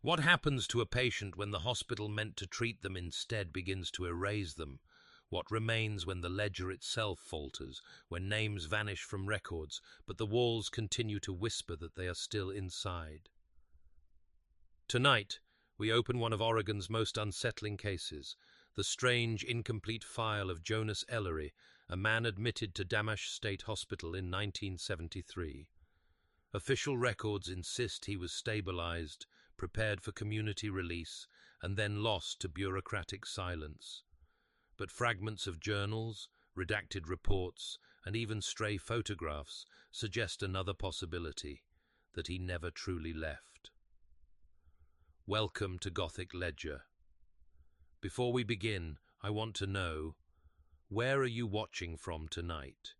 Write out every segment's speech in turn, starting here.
What happens to a patient when the hospital meant to treat them instead begins to erase them? What remains when the ledger itself falters, when names vanish from records, but the walls continue to whisper that they are still inside? Tonight, we open one of Oregon's most unsettling cases, the strange, incomplete file of Jonas Ellery, a man admitted to Dammasch State Hospital in 1973. Official records insist he was stabilized, prepared for community release, and then lost to bureaucratic silence. But fragments of journals, redacted reports, and even stray photographs suggest another possibility, that he never truly left. Welcome to Gothic Ledger. Before we begin, I want to know, where are you watching from tonight?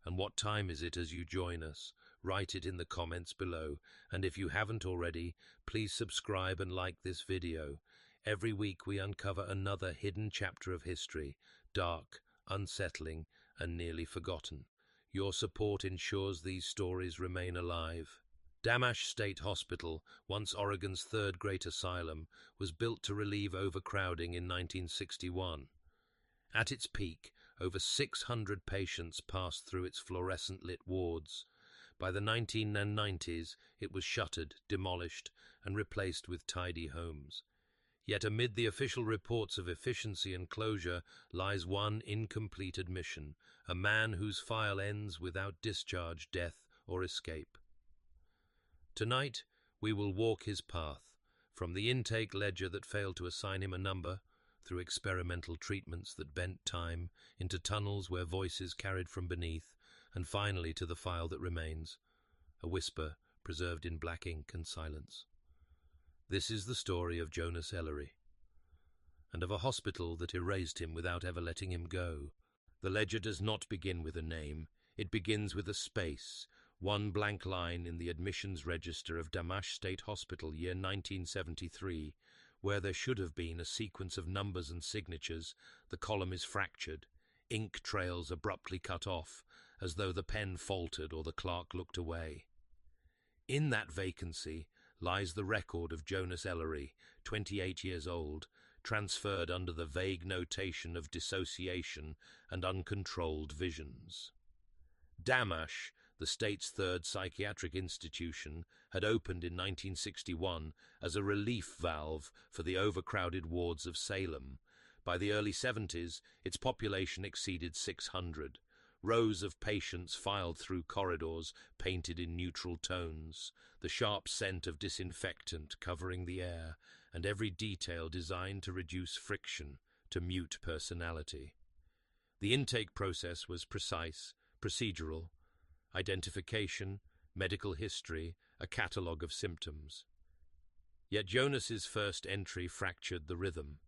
And what time is it as you join us? Write it in the comments below, and if you haven't already, please subscribe and like this video. Every week we uncover another hidden chapter of history, dark, unsettling, and nearly forgotten. Your support ensures these stories remain alive. Dammasch State Hospital, once Oregon's third great asylum, was built to relieve overcrowding in 1961. At its peak, over 600 patients passed through its fluorescent-lit wards. By the 1990s, it was shuttered, demolished, and replaced with tidy homes. Yet amid the official reports of efficiency and closure lies one incomplete admission, a man whose file ends without discharge, death, or escape. Tonight, we will walk his path, from the intake ledger that failed to assign him a number, through experimental treatments that bent time, into tunnels where voices carried from beneath, and finally to the file that remains, a whisper preserved in black ink and silence. This is the story of Jonas Ellery, and of a hospital that erased him without ever letting him go. The ledger does not begin with a name, it begins with a space, one blank line in the admissions register of Dammasch State Hospital, year 1973, where there should have been a sequence of numbers and signatures. The column is fractured, ink trails abruptly cut off, as though the pen faltered or the clerk looked away. In that vacancy lies the record of Jonas Ellery, 28 years old, transferred under the vague notation of dissociation and uncontrolled visions. Dammasch, the state's third psychiatric institution, had opened in 1961 as a relief valve for the overcrowded wards of Salem. By the early 70s, its population exceeded 600. Rows of patients filed through corridors painted in neutral tones, the sharp scent of disinfectant covering the air, and every detail designed to reduce friction, to mute personality. The intake process was precise, procedural: identification, medical history, a catalogue of symptoms. Yet Jonas's first entry fractured the rhythm.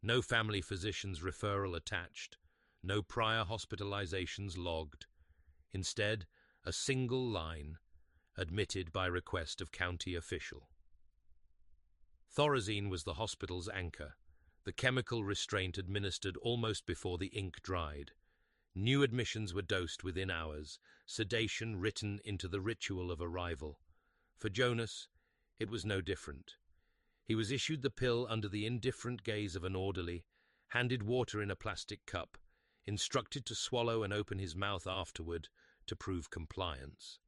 No family physician's referral attached, no prior hospitalizations logged. Instead, a single line, admitted by request of county official. Thorazine was the hospital's anchor, the chemical restraint administered almost before the ink dried. New admissions were dosed within hours, sedation written into the ritual of arrival. For Jonas, it was no different. He was issued the pill under the indifferent gaze of an orderly, handed water in a plastic cup, instructed to swallow and open his mouth afterward to prove compliance.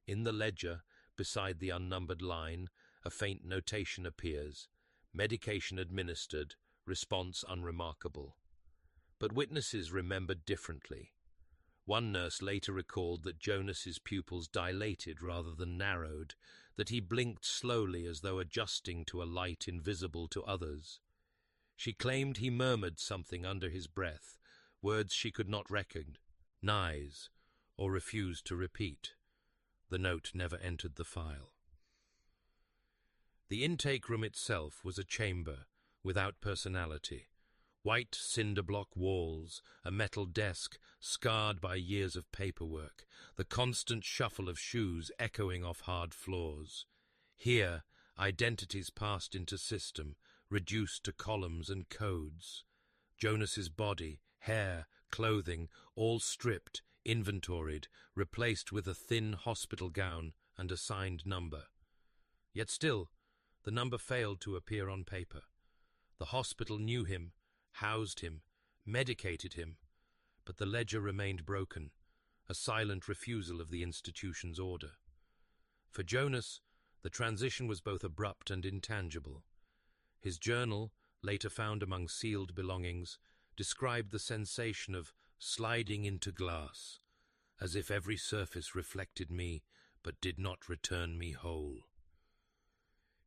In the ledger, beside the unnumbered line, a faint notation appears: medication administered, response unremarkable. But witnesses remembered differently. One nurse later recalled that Jonas's pupils dilated rather than narrowed, that he blinked slowly as though adjusting to a light invisible to others. She claimed he murmured something under his breath, words she could not recognize or refused to repeat. The note never entered the file. The intake room itself was a chamber without personality. White cinder-block walls, a metal desk scarred by years of paperwork, the constant shuffle of shoes echoing off hard floors. Here, identities passed into system, reduced to columns and codes. Jonas's body, hair, clothing, all stripped, inventoried, replaced with a thin hospital gown and a signed number. Yet still, The number failed to appear on paper. The hospital knew him, housed him, medicated him, but the ledger remained broken, a silent refusal of the institution's order. For Jonas, the transition was both abrupt and intangible. His journal, later found among sealed belongings, described the sensation of sliding into glass, as if every surface reflected me but did not return me whole.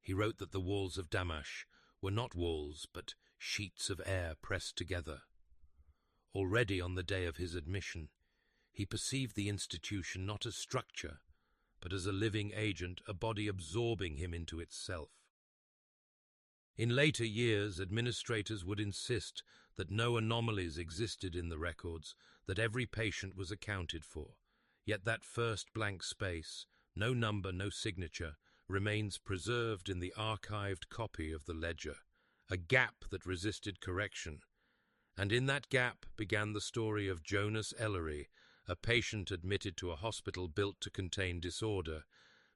He wrote that the walls of Damash were not walls but sheets of air pressed together. Already on the day of his admission, he perceived the institution not as structure, but as a living agent, a body absorbing him into itself. In later years, administrators would insist that no anomalies existed in the records, that every patient was accounted for. Yet that first blank space, no number, no signature, remains preserved in the archived copy of the ledger, a gap that resisted correction. And in that gap began the story of Jonas Ellery, a patient admitted to a hospital built to contain disorder,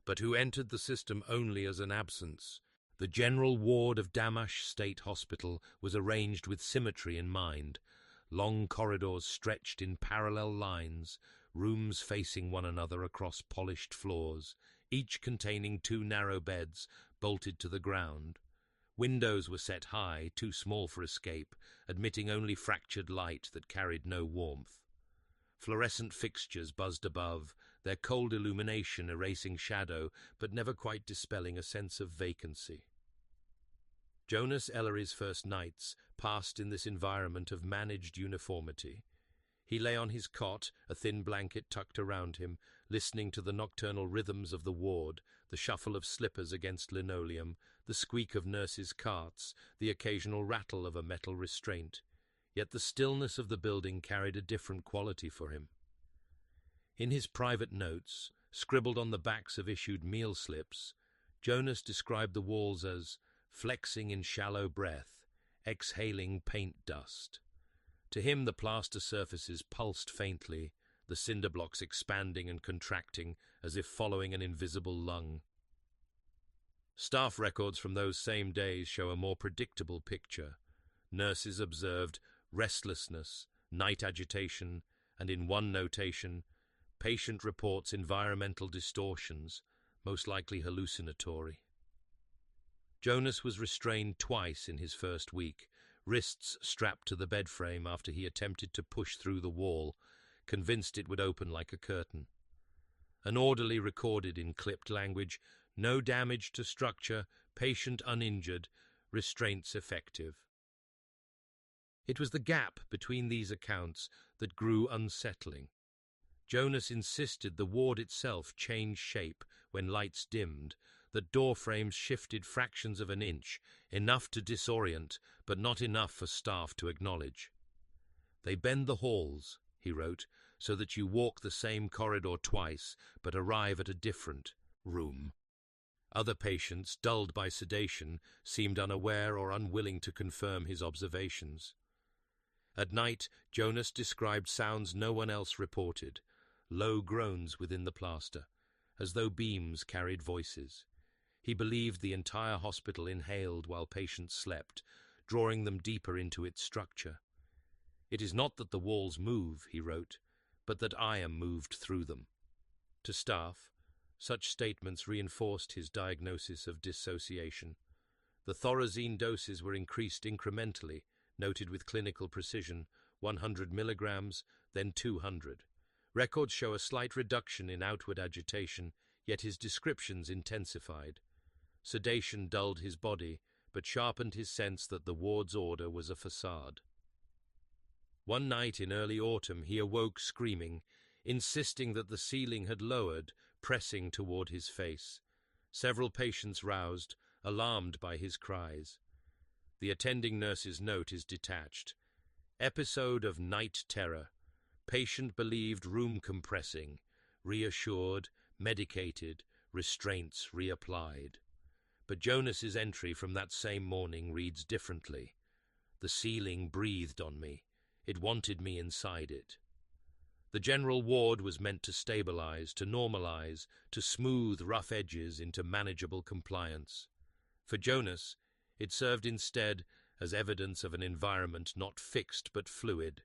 but who entered the system only as an absence. The general ward of Damash State Hospital was arranged with symmetry in mind. Long corridors stretched in parallel lines, rooms facing one another across polished floors, each containing 2 narrow beds bolted to the ground. Windows were set high, too small for escape, admitting only fractured light that carried no warmth. Fluorescent fixtures buzzed above, their cold illumination erasing shadow, but never quite dispelling a sense of vacancy. Jonas Ellery's first nights passed in this environment of managed uniformity. He lay on his cot, a thin blanket tucked around him, listening to the nocturnal rhythms of the ward, the shuffle of slippers against linoleum, the squeak of nurses' carts, the occasional rattle of a metal restraint. Yet the stillness of the building carried a different quality for him. In his private notes, scribbled on the backs of issued meal slips, Jonas described the walls as flexing in shallow breath, exhaling paint dust. To him the plaster surfaces pulsed faintly, the cinder blocks expanding and contracting as if following an invisible lung. Staff records from those same days show a more predictable picture. Nurses observed restlessness, night agitation, and in one notation, patient reports environmental distortions, most likely hallucinatory. Jonas was restrained twice in his first week, wrists strapped to the bed frame after he attempted to push through the wall, convinced it would open like a curtain. An orderly recorded in clipped language, "No damage to structure, patient uninjured, restraints effective." It was the gap between these accounts that grew unsettling. Jonas insisted the ward itself changed shape when lights dimmed, that door frames shifted fractions of an inch, enough to disorient, but not enough for staff to acknowledge. "They bend the halls," he wrote, "so that you walk the same corridor twice, but arrive at a different room." Other patients, dulled by sedation, seemed unaware or unwilling to confirm his observations. At night, Jonas described sounds no one else reported, low groans within the plaster, as though beams carried voices. He believed the entire hospital inhaled while patients slept, drawing them deeper into its structure. "It is not that the walls move," he wrote, "but that I am moved through them." To staff, such statements reinforced his diagnosis of dissociation. The thorazine doses were increased incrementally, noted with clinical precision, 100 milligrams, then 200. Records show a slight reduction in outward agitation, yet his descriptions intensified. Sedation dulled his body, but sharpened his sense that the ward's order was a facade. One night in early autumn he awoke screaming, insisting that the ceiling had lowered, pressing toward his face. Several patients roused, alarmed by his cries. The attending nurse's note is detached. Episode of night terror. Patient believed room compressing. Reassured, medicated, restraints reapplied. But Jonas's entry from that same morning reads differently. "The ceiling breathed on me. It wanted me inside it." The general ward was meant to stabilize, to normalize, to smooth rough edges into manageable compliance. For Jonas, it served instead as evidence of an environment not fixed but fluid,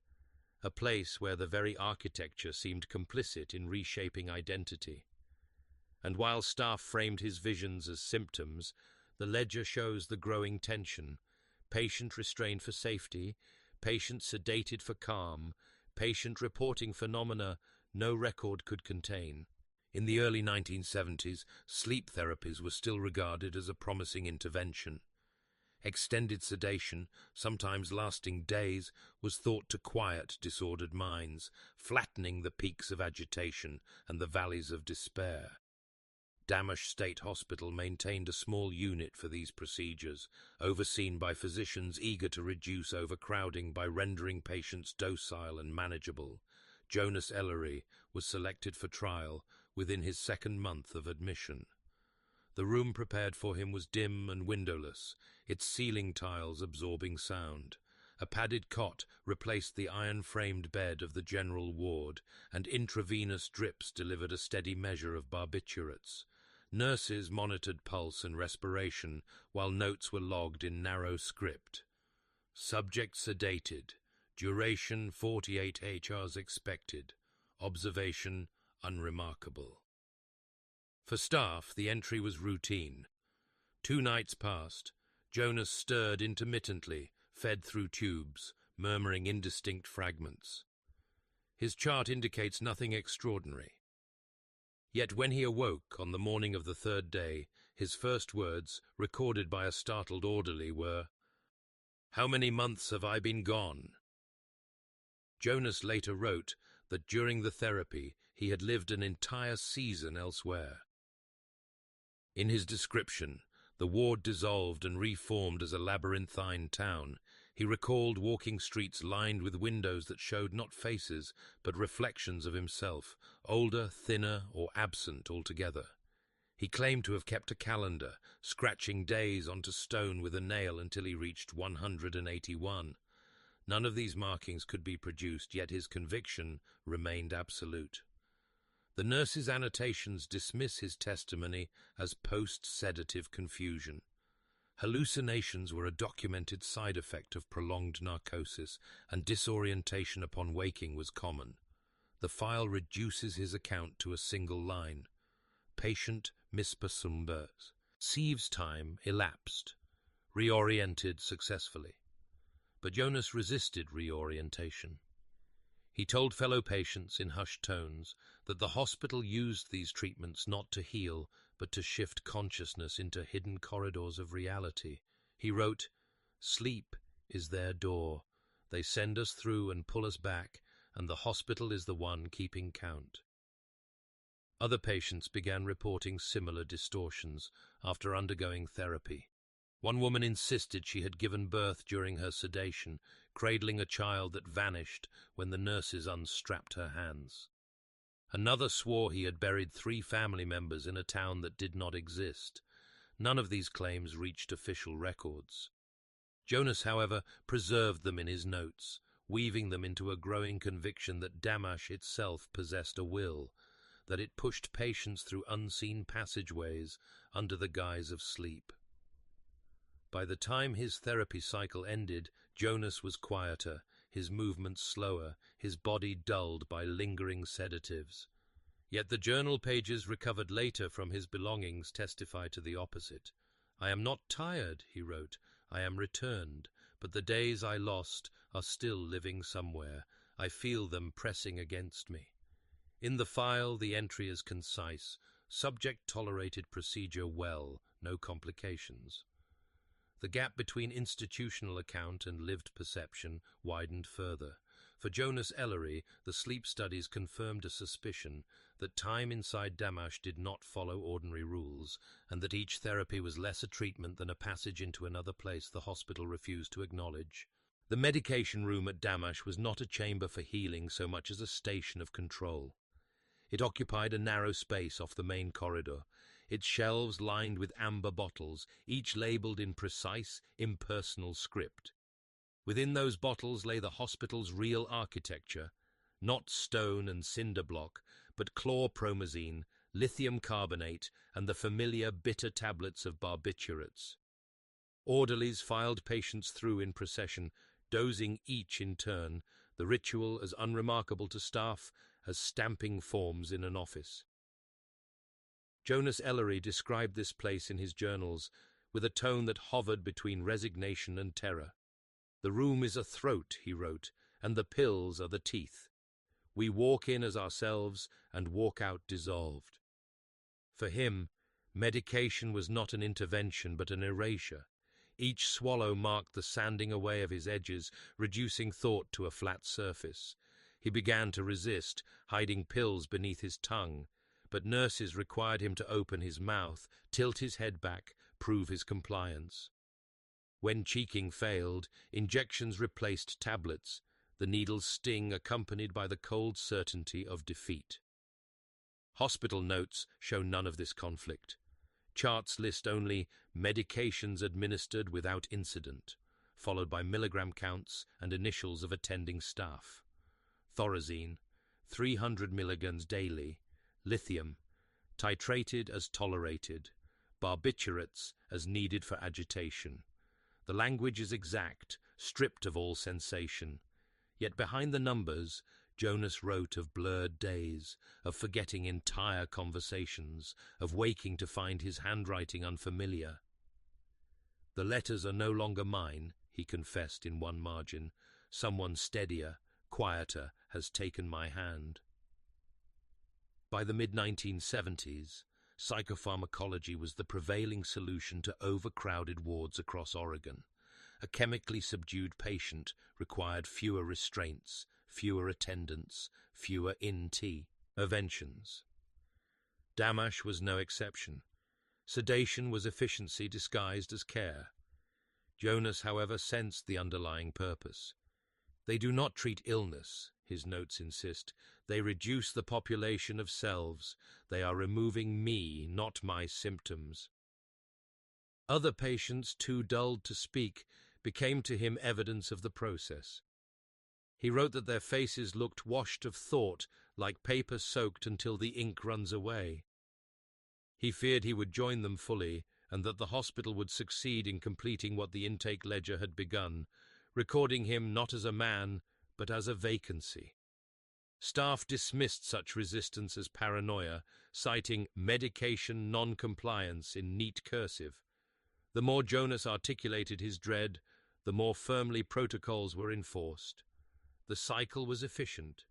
a place where the very architecture seemed complicit in reshaping identity. And while staff framed his visions as symptoms, the ledger shows the growing tension: patient restrained for safety, patient sedated for calm, patient reporting phenomena no record could contain. In the early 1970s, sleep therapies were still regarded as a promising intervention. Extended sedation, sometimes lasting days, was thought to quiet disordered minds, flattening the peaks of agitation and the valleys of despair. Damasch State Hospital maintained a small unit for these procedures, overseen by physicians eager to reduce overcrowding by rendering patients docile and manageable. Jonas Ellery was selected for trial within his second month of admission. The room prepared for him was dim and windowless, its ceiling tiles absorbing sound. A padded cot replaced the iron-framed bed of the general ward, and intravenous drips delivered a steady measure of barbiturates. Nurses monitored pulse and respiration, while notes were logged in narrow script. Subject sedated. Duration 48 HRs expected. Observation unremarkable. For staff, the entry was routine. 2 nights passed. Jonas stirred intermittently, fed through tubes, murmuring indistinct fragments. His chart indicates nothing extraordinary. Yet when he awoke on the morning of the 3rd day, his first words, recorded by a startled orderly, were, "How many months have I been gone?" Jonas later wrote that during the therapy he had lived an entire season elsewhere. In his description, the ward dissolved and reformed as a labyrinthine town. He recalled walking streets lined with windows that showed not faces, but reflections of himself, older, thinner, or absent altogether. He claimed to have kept a calendar, scratching days onto stone with a nail until he reached 181. None of these markings could be produced, yet his conviction remained absolute. The nurse's annotations dismiss his testimony as post-sedative confusion. Hallucinations were a documented side effect of prolonged narcosis, and disorientation upon waking was common. The file reduces his account to a single line: patient mispersumbers. Sieves time elapsed, reoriented successfully. But Jonas resisted reorientation. He told fellow patients in hushed tones that the hospital used these treatments not to heal, but to shift consciousness into hidden corridors of reality. He wrote, "Sleep is their door. They send us through and pull us back, and the hospital is the one keeping count." Other patients began reporting similar distortions after undergoing therapy. One woman insisted she had given birth during her sedation, cradling a child that vanished when the nurses unstrapped her hands. Another swore he had buried 3 family members in a town that did not exist. None of these claims reached official records. Jonas, however, preserved them in his notes, weaving them into a growing conviction that Damasch itself possessed a will, that it pushed patients through unseen passageways under the guise of sleep. By the time his therapy cycle ended, Jonas was quieter, his movements slower, his body dulled by lingering sedatives. Yet the journal pages recovered later from his belongings testify to the opposite. "I am not tired," he wrote. "I am returned, but the days I lost are still living somewhere. I feel them pressing against me." In the file, the entry is concise. Subject tolerated procedure well, no complications. The gap between institutional account and lived perception widened further. For Jonas Ellery, the sleep studies confirmed a suspicion that time inside Damasch did not follow ordinary rules, and that each therapy was less a treatment than a passage into another place the hospital refused to acknowledge. The medication room at Damasch was not a chamber for healing so much as a station of control. It occupied a narrow space off the main corridor, its shelves lined with amber bottles, each labelled in precise, impersonal script. Within those bottles lay the hospital's real architecture, not stone and cinder block, but chlorpromazine, lithium carbonate, and the familiar bitter tablets of barbiturates. Orderlies filed patients through in procession, dozing each in turn, the ritual as unremarkable to staff as stamping forms in an office. Jonas Ellery described this place in his journals with a tone that hovered between resignation and terror. "The room is a throat," he wrote, "and the pills are the teeth. We walk in as ourselves and walk out dissolved." For him, medication was not an intervention but an erasure. Each swallow marked the sanding away of his edges, reducing thought to a flat surface. He began to resist, hiding pills beneath his tongue, but nurses required him to open his mouth, tilt his head back, prove his compliance. When cheeking failed, injections replaced tablets, the needle's sting accompanied by the cold certainty of defeat. Hospital notes show none of this conflict. Charts list only medications administered without incident, followed by milligram counts and initials of attending staff. Thorazine, 300 milligrams daily. Lithium, titrated as tolerated. Barbiturates as needed for agitation. The language is exact, stripped of all sensation. Yet behind the numbers, Jonas wrote of blurred days, of forgetting entire conversations, of waking to find his handwriting unfamiliar. "The letters are no longer mine," he confessed in one margin. "Someone steadier, quieter, has taken my hand." By the mid-1970s, psychopharmacology was the prevailing solution to overcrowded wards across Oregon. A chemically subdued patient required fewer restraints, fewer attendants, fewer interventions. Damash was no exception. Sedation was efficiency disguised as care. Jonas, however, sensed the underlying purpose. "They do not treat illness," his notes insist. "They reduce the population of selves. They are removing me, not my symptoms." Other patients, too dulled to speak, became to him evidence of the process. He wrote that their faces looked washed of thought, like paper soaked until the ink runs away. He feared he would join them fully, and that the hospital would succeed in completing what the intake ledger had begun, recording him not as a man, but as a vacancy. Staff dismissed such resistance as paranoia, citing medication non-compliance in neat cursive. The more Jonas articulated his dread, the more firmly protocols were enforced. The cycle was efficient.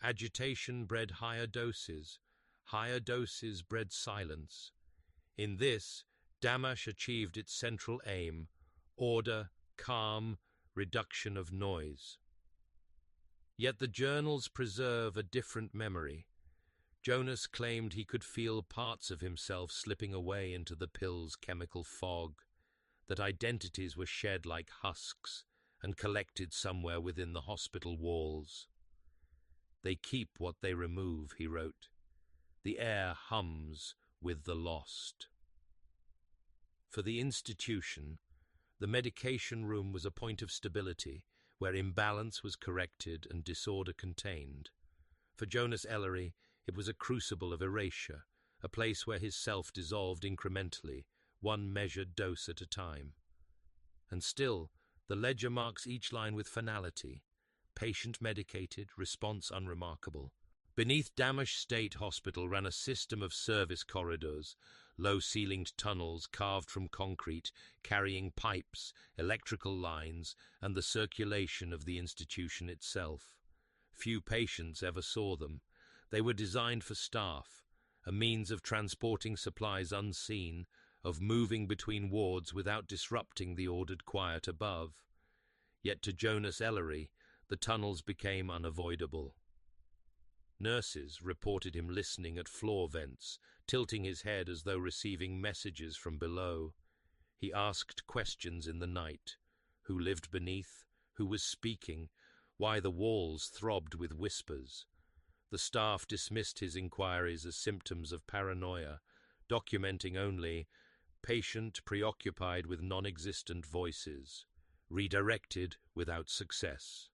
Agitation bred higher doses bred silence. In this, Damash achieved its central aim: order, calm, reduction of noise. Yet the journals preserve a different memory. Jonas claimed he could feel parts of himself slipping away into the pill's chemical fog, that identities were shed like husks and collected somewhere within the hospital walls. "They keep what they remove," he wrote. "The air hums with the lost." For the institution, the medication room was a point of stability, where imbalance was corrected and disorder contained. For Jonas Ellery, it was a crucible of erasure, a place where his self dissolved incrementally, one measured dose at a time. And still, the ledger marks each line with finality: patient medicated, response unremarkable. Beneath Damash State Hospital ran a system of service corridors, low-ceilinged tunnels carved from concrete, carrying pipes, electrical lines, and the circulation of the institution itself. Few patients ever saw them. They were designed for staff, a means of transporting supplies unseen, of moving between wards without disrupting the ordered quiet above. Yet to Jonas Ellery, the tunnels became unavoidable. Nurses reported him listening at floor vents, tilting his head as though receiving messages from below. He asked questions in the night: who lived beneath, who was speaking, why the walls throbbed with whispers. The staff dismissed his inquiries as symptoms of paranoia, documenting only patient preoccupied with non-existent voices, redirected without success.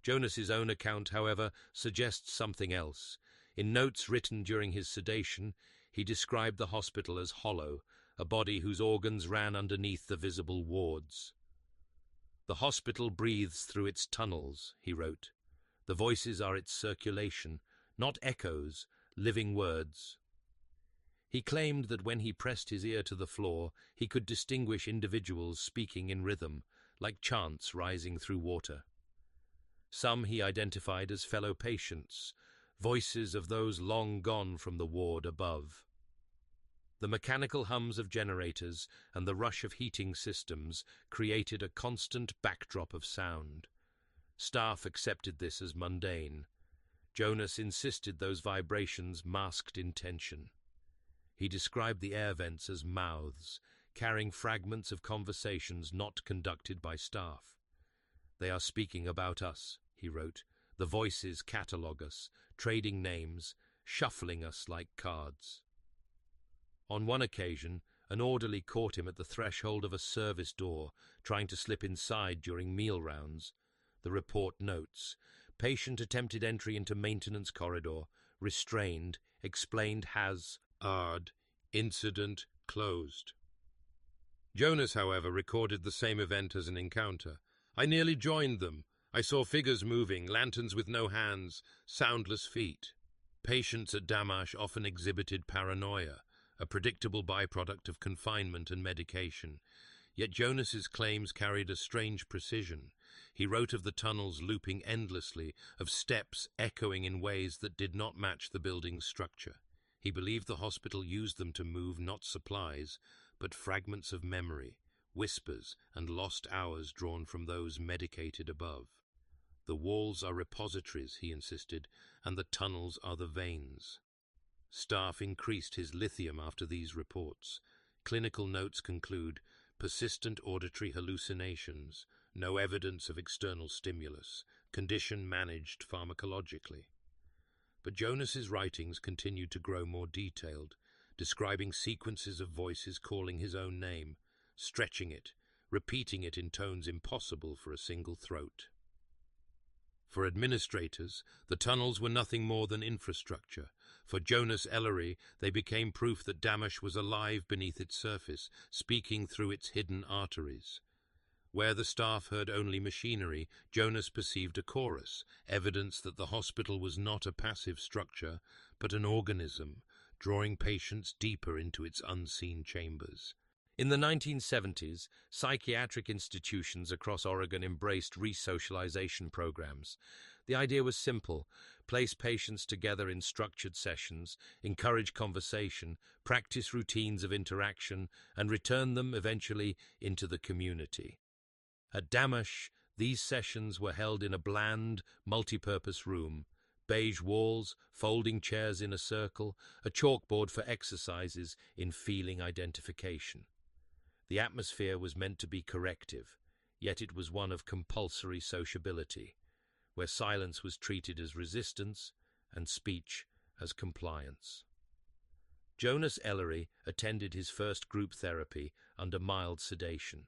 Jonas's own account, however, suggests something else. In notes written during his sedation, he described the hospital as hollow, a body whose organs ran underneath the visible wards. "The hospital breathes through its tunnels," he wrote. "The voices are its circulation, not echoes, living words." He claimed that when he pressed his ear to the floor, he could distinguish individuals speaking in rhythm, like chants rising through water. Some he identified as fellow patients, voices of those long gone from the ward above. The mechanical hums of generators and the rush of heating systems created a constant backdrop of sound. Staff accepted this as mundane. Jonas insisted those vibrations masked intention. He described the air vents as mouths, carrying fragments of conversations not conducted by staff. "They are speaking about us," he wrote. "The voices catalogue us, trading names, shuffling us like cards." On one occasion, an orderly caught him at the threshold of a service door, trying to slip inside during meal rounds. The report notes, "Patient attempted entry into maintenance corridor, restrained, explained hazard, incident closed." Jonas, however, recorded the same event as an encounter. "I nearly joined them. I saw figures moving, lanterns with no hands, soundless feet." Patients at Damash often exhibited paranoia, a predictable byproduct of confinement and medication. Yet Jonas's claims carried a strange precision. He wrote of the tunnels looping endlessly, of steps echoing in ways that did not match the building's structure. He believed the hospital used them to move not supplies, but fragments of memory, whispers and lost hours drawn from those medicated above. "The walls are repositories," he insisted, "and the tunnels are the veins." Staff increased his lithium after these reports. Clinical notes conclude, persistent auditory hallucinations, no evidence of external stimulus, condition managed pharmacologically. But Jonas's writings continued to grow more detailed, describing sequences of voices calling his own name, stretching it, repeating it in tones impossible for a single throat. For administrators, the tunnels were nothing more than infrastructure. For Jonas Ellery, they became proof that Damash was alive beneath its surface, speaking through its hidden arteries. Where the staff heard only machinery, Jonas perceived a chorus, evidence that the hospital was not a passive structure, but an organism, drawing patients deeper into its unseen chambers. In the 1970s, psychiatric institutions across Oregon embraced resocialization programs. The idea was simple: place patients together in structured sessions, encourage conversation, practice routines of interaction, and return them eventually into the community. At Damash, these sessions were held in a bland, multi-purpose room: beige walls, folding chairs in a circle, a chalkboard for exercises in feeling identification. The atmosphere was meant to be corrective, yet it was one of compulsory sociability, where silence was treated as resistance and speech as compliance. Jonas Ellery attended his first group therapy under mild sedation.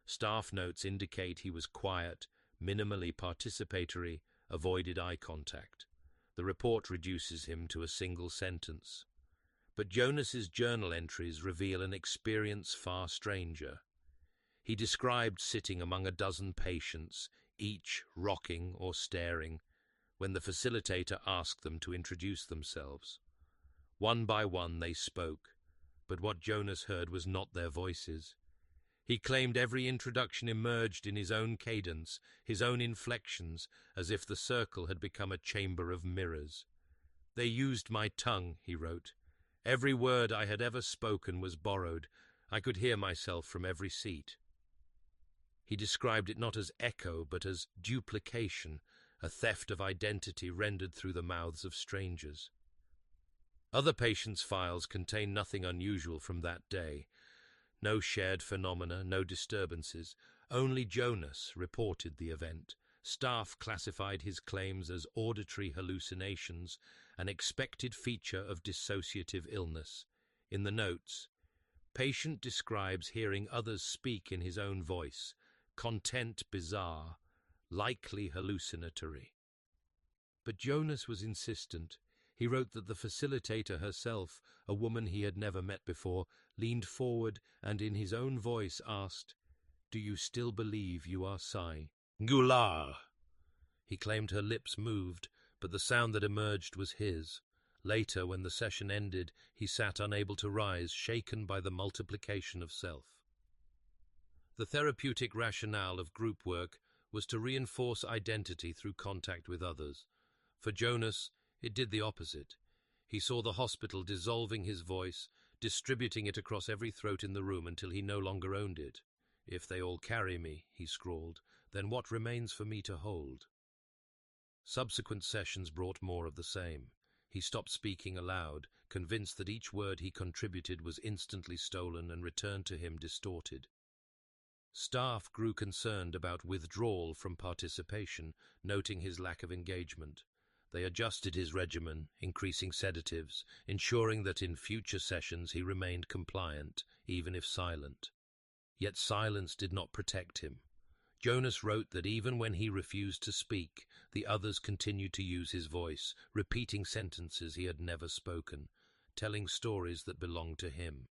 Staff notes indicate he was quiet, minimally participatory, avoided eye contact. The report reduces him to a single sentence. But Jonas's journal entries reveal an experience far stranger. He described sitting among a dozen patients, each rocking or staring, when the facilitator asked them to introduce themselves. One by one they spoke, but what Jonas heard was not their voices. He claimed every introduction emerged in his own cadence, his own inflections, as if the circle had become a chamber of mirrors. "They used my tongue," he wrote. "Every word I had ever spoken was borrowed. I could hear myself from every seat." He described it not as echo, but as duplication, a theft of identity rendered through the mouths of strangers. Other patients' files contain nothing unusual from that day. No shared phenomena, no disturbances. Only Jonas reported the event. Staff classified his claims as auditory hallucinations, an expected feature of dissociative illness. In the notes, patient describes hearing others speak in his own voice, content bizarre, likely hallucinatory. But Jonas was insistent. He wrote that the facilitator herself, a woman he had never met before, leaned forward and in his own voice asked, "Do you still believe you are Sai?" "Gular!" He claimed her lips moved, but the sound that emerged was his. Later, when the session ended, he sat unable to rise, shaken by the multiplication of self. The therapeutic rationale of group work was to reinforce identity through contact with others. For Jonas, it did the opposite. He saw the hospital dissolving his voice, distributing it across every throat in the room until he no longer owned it. "If they all carry me," he scrawled, "then what remains for me to hold?" Subsequent sessions brought more of the same. He stopped speaking aloud, convinced that each word he contributed was instantly stolen and returned to him distorted. Staff grew concerned about withdrawal from participation, noting his lack of engagement. They adjusted his regimen, increasing sedatives, ensuring that in future sessions he remained compliant, even if silent. Yet silence did not protect him. Jonas wrote that even when he refused to speak, the others continued to use his voice, repeating sentences he had never spoken, telling stories that belonged to him.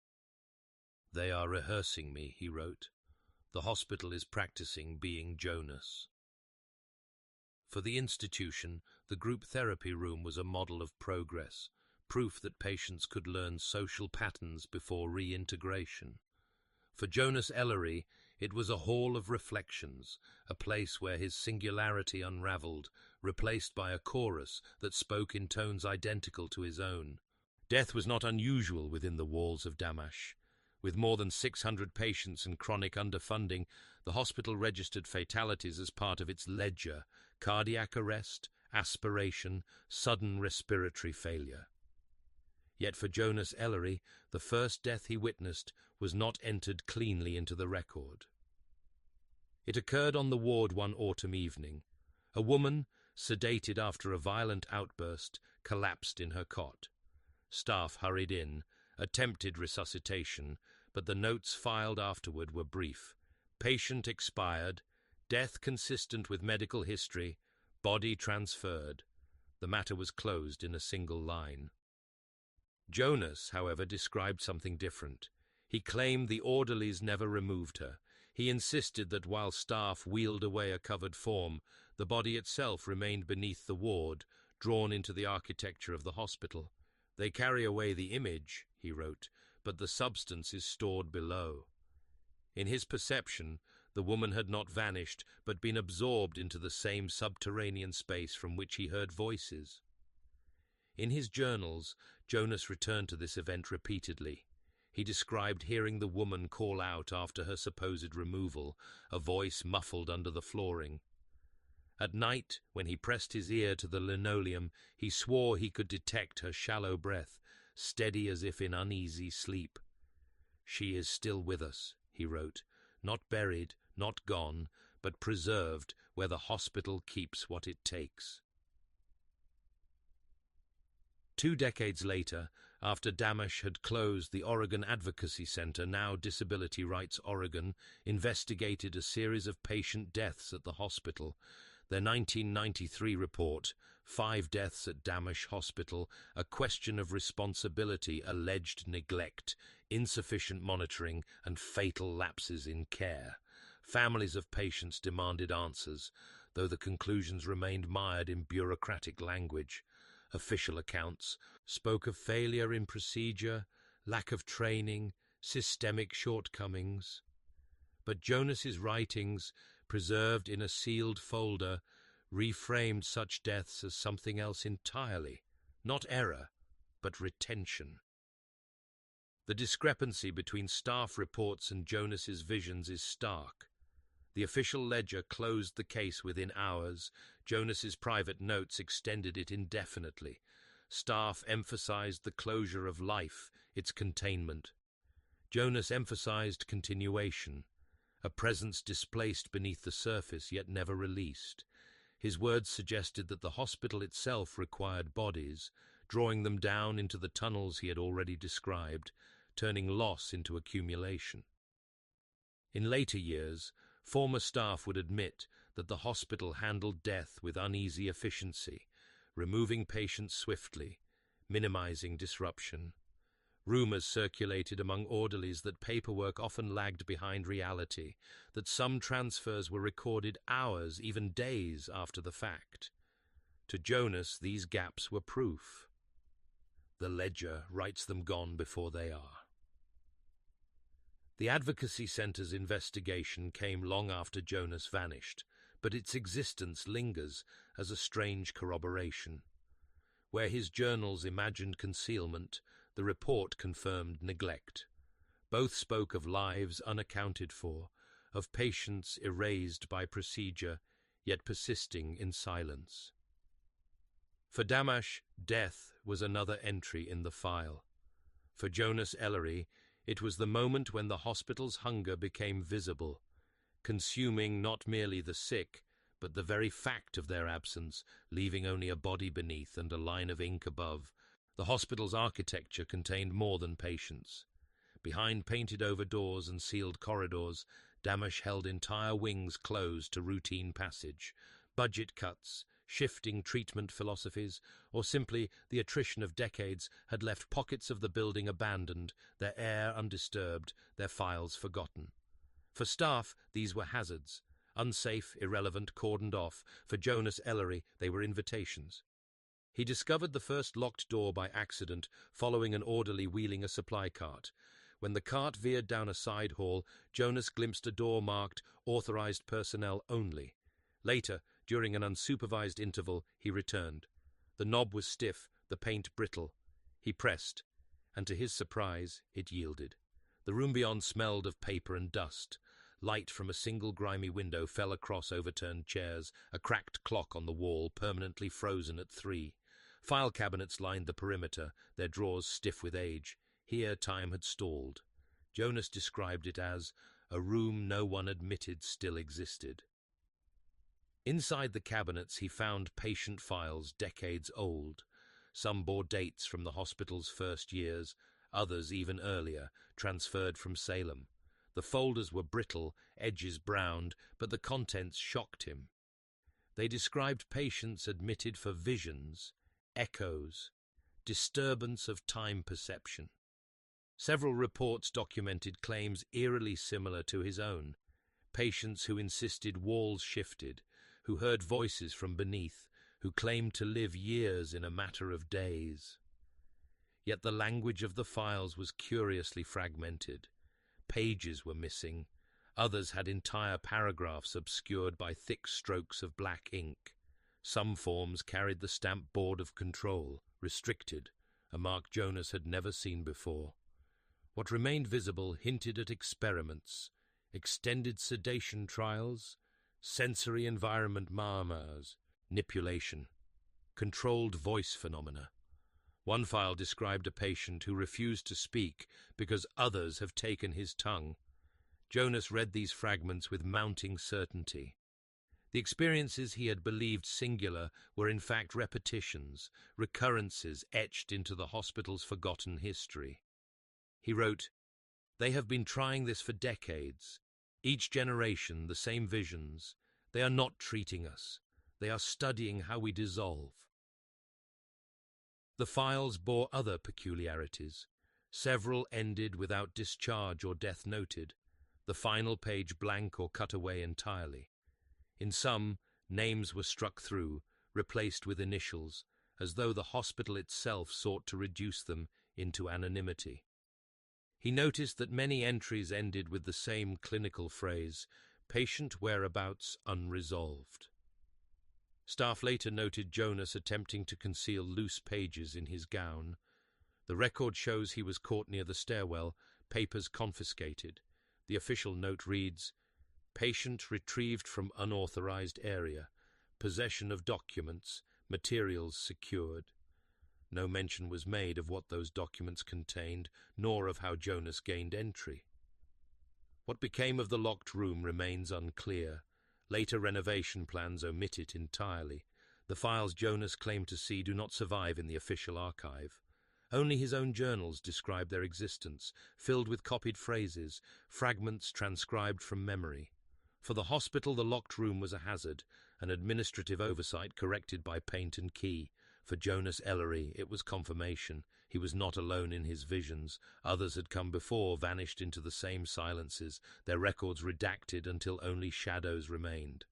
"They are rehearsing me," he wrote. "The hospital is practicing being Jonas." For the institution, the group therapy room was a model of progress, proof that patients could learn social patterns before reintegration. For Jonas Ellery, it was a hall of reflections, a place where his singularity unraveled, replaced by a chorus that spoke in tones identical to his own. Death was not unusual within the walls of Damash. With more than 600 patients and chronic underfunding, the hospital registered fatalities as part of its ledger: cardiac arrest, aspiration, sudden respiratory failure. Yet for Jonas Ellery, the first death he witnessed was not entered cleanly into the record. It occurred on the ward one autumn evening. A woman, sedated after a violent outburst, collapsed in her cot. Staff hurried in, attempted resuscitation, but the notes filed afterward were brief. Patient expired, death consistent with medical history, body transferred. The matter was closed in a single line. Jonas, however, described something different. He claimed the orderlies never removed her. He insisted that while staff wheeled away a covered form, the body itself remained beneath the ward, drawn into the architecture of the hospital. "They carry away the image," he wrote, "but the substance is stored below." In his perception, the woman had not vanished, but been absorbed into the same subterranean space from which he heard voices. In his journals, Jonas returned to this event repeatedly. He described hearing the woman call out after her supposed removal, a voice muffled under the flooring. At night, when he pressed his ear to the linoleum, he swore he could detect her shallow breath, steady as if in uneasy sleep. "She is still with us," he wrote, "not buried, not gone, but preserved where the hospital keeps what it takes." 2 decades later, after Damash had closed, the Oregon Advocacy Center, now Disability Rights Oregon, investigated a series of patient deaths at the hospital. Their 1993 report, 5 deaths at Damash Hospital, a question of responsibility, alleged neglect, insufficient monitoring, and fatal lapses in care. Families of patients demanded answers, though the conclusions remained mired in bureaucratic language. Official accounts spoke of failure in procedure, lack of training, systemic shortcomings. But Jonas's writings, preserved in a sealed folder, reframed such deaths as something else entirely, not error, but retention. The discrepancy between staff reports and Jonas's visions is stark. The official ledger closed the case within hours. Jonas's private notes extended it indefinitely. Staff emphasized the closure of life, its containment. Jonas emphasized continuation, a presence displaced beneath the surface yet never released. His words suggested that the hospital itself required bodies, drawing them down into the tunnels he had already described, turning loss into accumulation. In later years, former staff would admit that the hospital handled death with uneasy efficiency, removing patients swiftly, minimizing disruption. Rumors circulated among orderlies that paperwork often lagged behind reality, that some transfers were recorded hours, even days after the fact. To Jonas, these gaps were proof. The ledger writes them gone before they are. The Advocacy Centre's investigation came long after Jonas vanished, but its existence lingers as a strange corroboration. Where his journals imagined concealment, the report confirmed neglect. Both spoke of lives unaccounted for, of patients erased by procedure, yet persisting in silence. For Damash, death was another entry in the file. For Jonas Ellery, it was the moment when the hospital's hunger became visible, consuming not merely the sick, but the very fact of their absence, leaving only a body beneath and a line of ink above. The hospital's architecture contained more than patients. Behind painted-over doors and sealed corridors, Damash held entire wings closed to routine passage. Budget cuts, shifting treatment philosophies, or simply the attrition of decades had left pockets of the building abandoned, their air undisturbed, their files forgotten. For staff, these were hazards. Unsafe, irrelevant, cordoned off. For Jonas Ellery, they were invitations. He discovered the first locked door by accident, following an orderly wheeling a supply cart. When the cart veered down a side hall, Jonas glimpsed a door marked "Authorized Personnel Only." Later, during an unsupervised interval, he returned. The knob was stiff, the paint brittle. He pressed, and to his surprise, it yielded. The room beyond smelled of paper and dust. Light from a single grimy window fell across overturned chairs, a cracked clock on the wall permanently frozen at 3. File cabinets lined the perimeter, their drawers stiff with age. Here time had stalled. Jonas described it as a room no one admitted still existed. Inside the cabinets he found patient files decades old. Some bore dates from the hospital's first years, others even earlier, transferred from Salem. The folders were brittle, edges browned, but the contents shocked him. They described patients admitted for visions, echoes, disturbance of time perception. Several reports documented claims eerily similar to his own. Patients who insisted walls shifted, who heard voices from beneath, who claimed to live years in a matter of days. Yet the language of the files was curiously fragmented. Pages were missing. Others had entire paragraphs obscured by thick strokes of black ink. Some forms carried the stamp Board of Control, restricted, a mark Jonas had never seen before. What remained visible hinted at experiments, extended sedation trials, sensory environment marmars, manipulation, controlled voice phenomena. One file described a patient who refused to speak because others have taken his tongue. Jonas read these fragments with mounting certainty. The experiences he had believed singular were in fact repetitions, recurrences etched into the hospital's forgotten history. He wrote, "They have been trying this for decades. Each generation, the same visions. They are not treating us. They are studying how we dissolve." The files bore other peculiarities. Several ended without discharge or death noted, the final page blank or cut away entirely. In some, names were struck through, replaced with initials, as though the hospital itself sought to reduce them into anonymity. He noticed that many entries ended with the same clinical phrase, "Patient whereabouts unresolved." Staff later noted Jonas attempting to conceal loose pages in his gown. The record shows he was caught near the stairwell, papers confiscated. The official note reads, "Patient retrieved from unauthorized area. Possession of documents, materials secured." No mention was made of what those documents contained, nor of how Jonas gained entry. What became of the locked room remains unclear. Later renovation plans omit it entirely. The files Jonas claimed to see do not survive in the official archive. Only his own journals describe their existence, filled with copied phrases, fragments transcribed from memory. For the hospital, the locked room was a hazard, an administrative oversight corrected by paint and key. For Jonas Ellery, it was confirmation. He was not alone in his visions. Others had come before, vanished into the same silences, their records redacted until only shadows remained.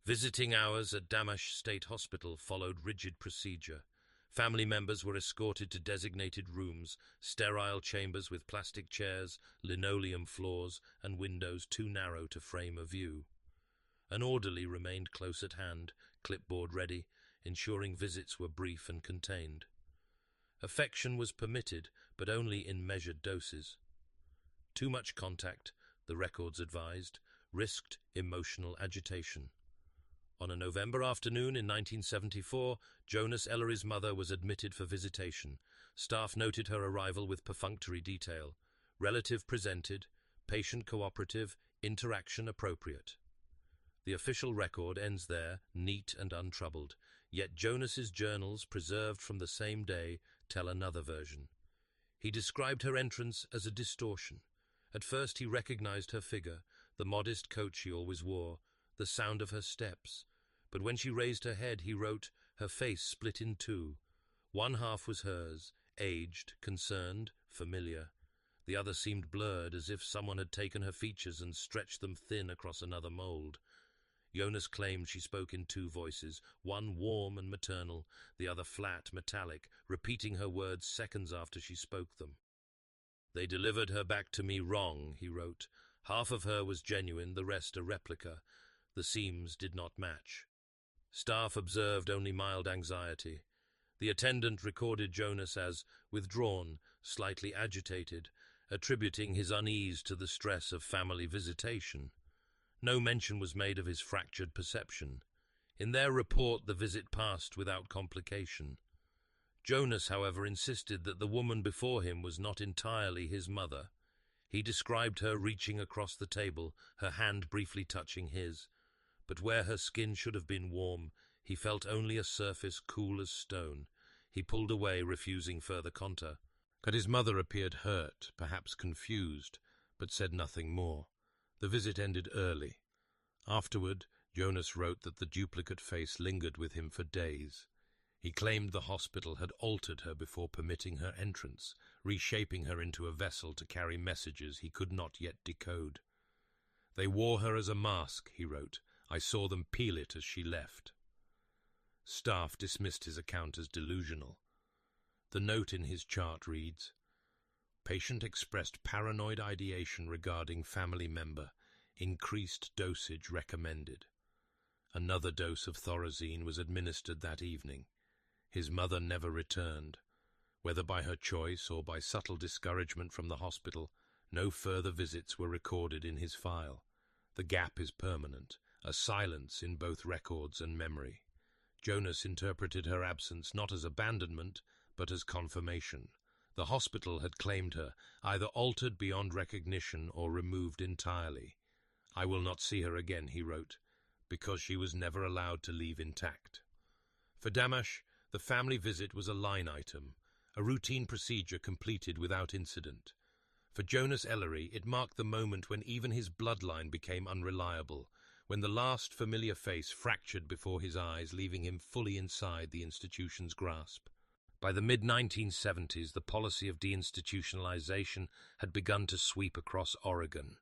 Visiting hours at Damash State Hospital followed rigid procedure. Family members were escorted to designated rooms, sterile chambers with plastic chairs, linoleum floors, and windows too narrow to frame a view. An orderly remained close at hand, clipboard ready, ensuring visits were brief and contained. Affection was permitted, but only in measured doses. Too much contact, the records advised, risked emotional agitation. On a November afternoon in 1974, Jonas Ellery's mother was admitted for visitation. Staff noted her arrival with perfunctory detail. Relative presented, patient cooperative, interaction appropriate. The official record ends there, neat and untroubled. Yet Jonas's journals, preserved from the same day, tell another version. He described her entrance as a distortion. At first he recognized her figure, the modest coat she always wore, the sound of her steps. But when she raised her head, he wrote, her face split in two. One half was hers, aged, concerned, familiar. The other seemed blurred, as if someone had taken her features and stretched them thin across another mold. Jonas claimed she spoke in two voices, one warm and maternal, the other flat, metallic, repeating her words seconds after she spoke them. They delivered her back to me wrong, he wrote. Half of her was genuine, the rest a replica. The seams did not match. Staff observed only mild anxiety. The attendant recorded Jonas as withdrawn, slightly agitated, attributing his unease to the stress of family visitation. No mention was made of his fractured perception. In their report, the visit passed without complication. Jonas, however, insisted that the woman before him was not entirely his mother. He described her reaching across the table, her hand briefly touching his. But where her skin should have been warm, he felt only a surface cool as stone. He pulled away, refusing further contact. His mother appeared hurt, perhaps confused, but said nothing more. The visit ended early. Afterward, Jonas wrote that the duplicate face lingered with him for days. He claimed the hospital had altered her before permitting her entrance, reshaping her into a vessel to carry messages he could not yet decode. They wore her as a mask, he wrote. I saw them peel it as she left. Staff dismissed his account as delusional. The note in his chart reads, patient expressed paranoid ideation regarding family member. Increased dosage recommended. Another dose of Thorazine was administered that evening. His mother never returned. Whether by her choice or by subtle discouragement from the hospital, no further visits were recorded in his file. The gap is permanent, a silence in both records and memory. Jonas interpreted her absence not as abandonment, but as confirmation. The hospital had claimed her, either altered beyond recognition or removed entirely. I will not see her again, he wrote, because she was never allowed to leave intact. For Damash, the family visit was a line item, a routine procedure completed without incident. For Jonas Ellery, it marked the moment when even his bloodline became unreliable, when the last familiar face fractured before his eyes, leaving him fully inside the institution's grasp. By the mid-1970s, the policy of deinstitutionalization had begun to sweep across Oregon.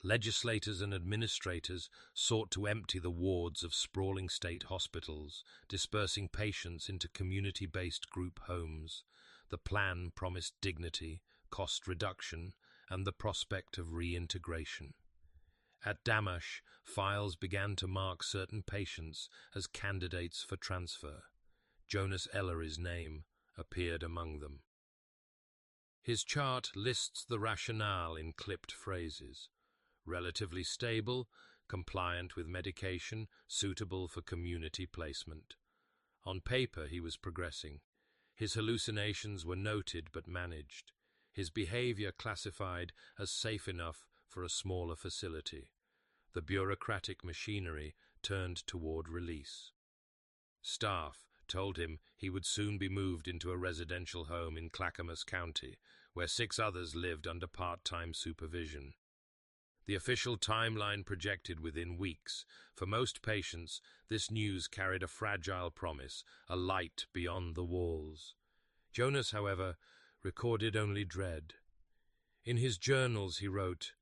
Legislators and administrators sought to empty the wards of sprawling state hospitals, dispersing patients into community-based group homes. The plan promised dignity, cost reduction, and the prospect of reintegration. At Damash, files began to mark certain patients as candidates for transfer. Jonas Ellery's name appeared among them. His chart lists the rationale in clipped phrases. Relatively stable, compliant with medication, suitable for community placement. On paper, he was progressing. His hallucinations were noted but managed. His behavior classified as safe enough for a smaller facility. The bureaucratic machinery turned toward release. Staff told him he would soon be moved into a residential home in Clackamas County, where 6 others lived under part-time supervision. The official timeline projected within weeks. For most patients, this news carried a fragile promise, a light beyond the walls. Jonas, however, recorded only dread. In his journals he wrote,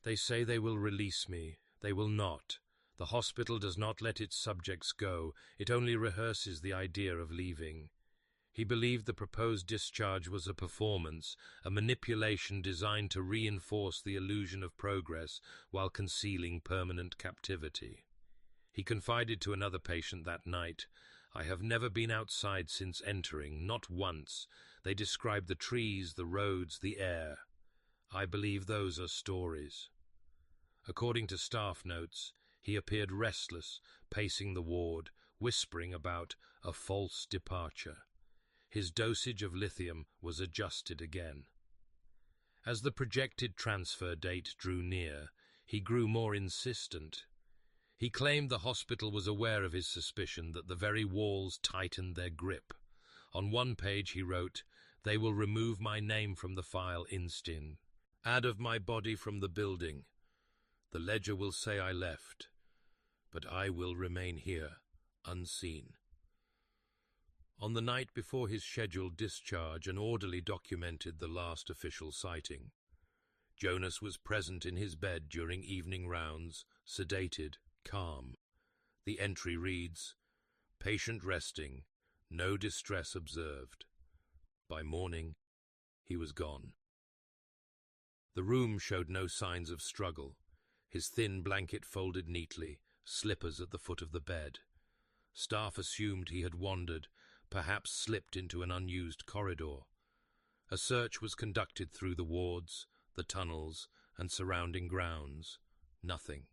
"They say they will release me. They will not. The hospital does not let its subjects go. It only rehearses the idea of leaving." He believed the proposed discharge was a performance, a manipulation designed to reinforce the illusion of progress while concealing permanent captivity. He confided to another patient that night, "I have never been outside since entering, not once. They describe the trees, the roads, the air. I believe those are stories." According to staff notes, he appeared restless, pacing the ward, whispering about a false departure. His dosage of lithium was adjusted again. As the projected transfer date drew near, he grew more insistent. He claimed the hospital was aware of his suspicion that the very walls tightened their grip. On one page he wrote, "They will remove my name from the file instin. Add of my body from the building. The ledger will say I left, but I will remain here, unseen." On the night before his scheduled discharge, an orderly documented the last official sighting. Jonas was present in his bed during evening rounds, sedated, calm. The entry reads, "Patient resting, no distress observed." By morning, he was gone. The room showed no signs of struggle. His thin blanket folded neatly, slippers at the foot of the bed. Staff assumed he had wandered, perhaps slipped into an unused corridor. A search was conducted through the wards, the tunnels, and surrounding grounds. Nothing.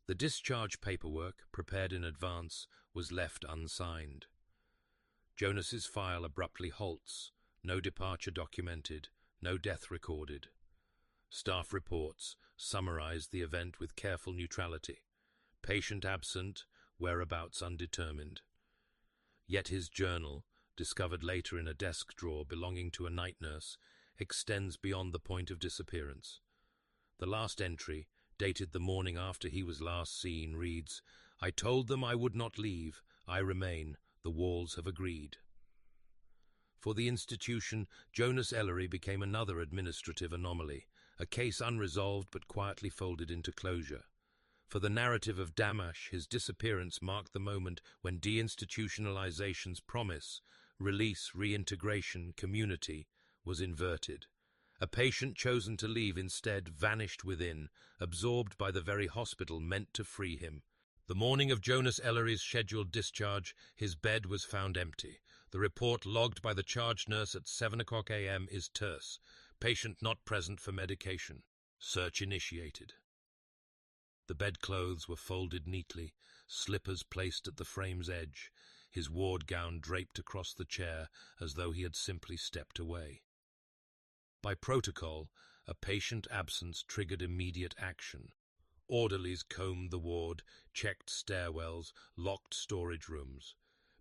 The discharge paperwork, prepared in advance, was left unsigned. Jonas's file abruptly halts, no departure documented, no death recorded. Staff reports summarized the event with careful neutrality. Patient absent, whereabouts undetermined. Yet his journal, discovered later in a desk drawer belonging to a night nurse, extends beyond the point of disappearance. The last entry, dated the morning after he was last seen, reads, "I told them I would not leave. I remain. The walls have agreed." For the institution, Jonas Ellery became another administrative anomaly, a case unresolved but quietly folded into closure. For the narrative of Damash, his disappearance marked the moment when deinstitutionalization's promise, release, reintegration, community, was inverted. A patient chosen to leave instead vanished within, absorbed by the very hospital meant to free him. The morning of Jonas Ellery's scheduled discharge, his bed was found empty. The report logged by the charge nurse at 7:00 a.m. is terse. Patient not present for medication. Search initiated. The bedclothes were folded neatly, slippers placed at the frame's edge, his ward gown draped across the chair as though he had simply stepped away. By protocol, a patient absence triggered immediate action. Orderlies combed the ward, checked stairwells, locked storage rooms.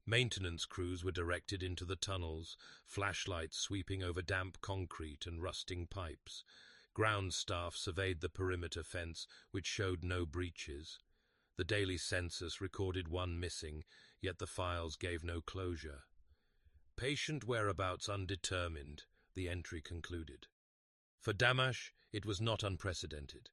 Maintenance crews were directed into the tunnels, flashlights sweeping over damp concrete and rusting pipes. Ground staff surveyed the perimeter fence, which showed no breaches. The daily census recorded one missing, yet the files gave no closure. Patient whereabouts undetermined, the entry concluded. For Damash, it was not unprecedented.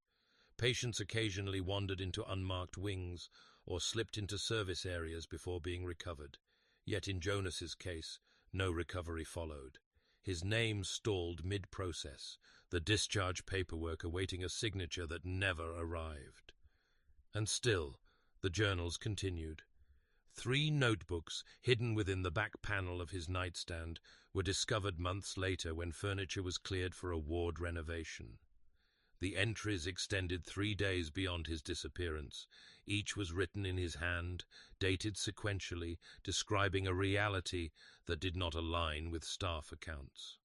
Patients occasionally wandered into unmarked wings or slipped into service areas before being recovered. Yet in Jonas's case, no recovery followed. His name stalled mid-process, the discharge paperwork awaiting a signature that never arrived. And still, the journals continued. 3 notebooks, hidden within the back panel of his nightstand, were discovered months later when furniture was cleared for a ward renovation. The entries extended 3 days beyond his disappearance. Each was written in his hand, dated sequentially, describing a reality that did not align with staff accounts.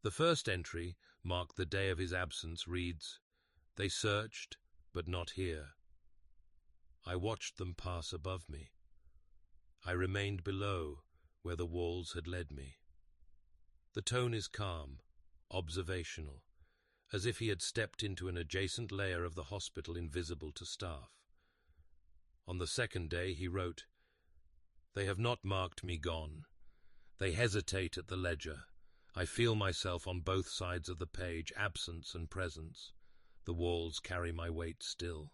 The first entry, marked the day of his absence, reads, "They searched, but not here. I watched them pass above me. I remained below, where the walls had led me." The tone is calm, observational, as if he had stepped into an adjacent layer of the hospital invisible to staff. On the second day he wrote, "They have not marked me gone. They hesitate at the ledger. I feel myself on both sides of the page, absence and presence. The walls carry my weight still."